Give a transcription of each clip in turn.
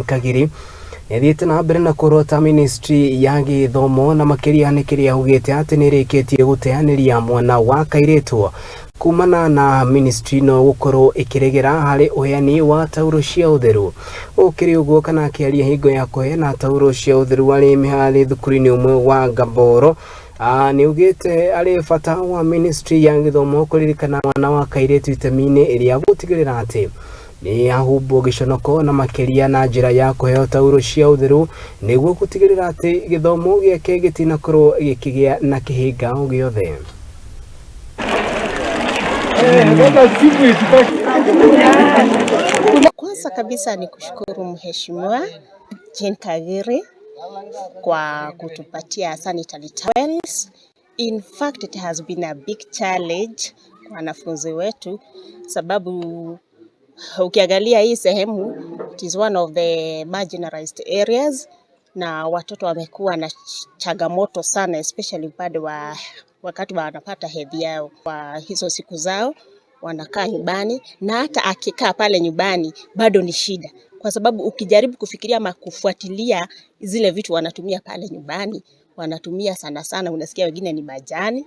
Kagiri ethiite na mbere na kurota ministry ya githoomo na makiria ni kiria augite ati nirikitie guteaniria mwana wa Kairetu kumana na ministry no gukorwo ikiregera hari uheani wa tauro cia utheru. Ukiri uguo kana akiaria hingo ya kuheana tauro cia utheru ari mihari thukuru-ini umwe wa Gamboro ni ugite ari bata wa ministry ya githoomo kuririkana mwana wa Kairetu itemi-ini iria gutigirira ati ni ahumbo Gichonoko na makiria na njira ya kuheo tauro cia utheru niguo gutigirira ati githoomo giake gitinakorwo gikigia na kihinga o giothe. Kwanza kabisa ni kushukuru mheshimiwa Kagiri kwa kutupatia sanitary towels. In fact, it has been a big challenge kwa wanafunzi wetu sababu ukiangalia hii sehemu it is one of the marginalized areas na watoto wamekuwa na changamoto sana, especially upande wa wakati wanapata hedhi yao. Kwa hizo siku zao wanakaa nyumbani, na hata akikaa pale nyumbani bado ni shida, kwa sababu ukijaribu kufikiria ama kufuatilia zile vitu wanatumia pale nyumbani, wanatumia sana sana, unasikia wengine ni majani,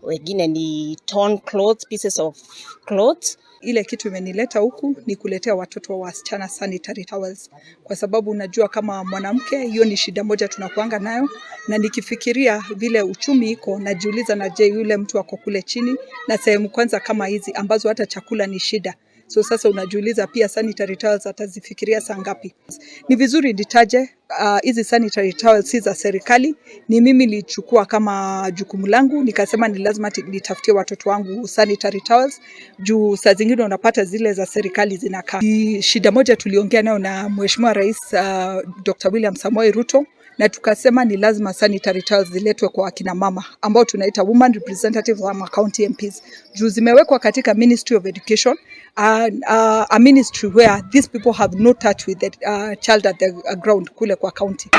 wengine ni torn clothes, pieces of clothes. Ile kitu imenileta huku ni kuletea watoto wa wasichana sanitary towels, kwa sababu unajua kama mwanamke hiyo ni shida moja tunakuanga nayo, na nikifikiria vile uchumi iko najiuliza na je yule mtu wako kule chini na sehemu kwanza kama hizi ambazo hata chakula ni shida. So sasa unajiuliza pia sanitary towels atazifikiria saa ngapi? Ni vizuri nitaje hizi sanitary towels si za serikali, ni mimi nilichukua kama jukumu langu, nikasema ni lazima nitafutie watoto wangu sanitary towels juu saa zingine unapata zile za serikali zinakaa. Shida moja tuliongea nayo na Mheshimiwa Rais Dr. William Samoei Ruto, na tukasema ni lazima sanitary towels ziletwe kwa akina mama ambao tunaita women representatives wa county MPs. Juu zimewekwa katika Ministry of Education, a ministry where these people have no touch with the child at the ground kule kwa county.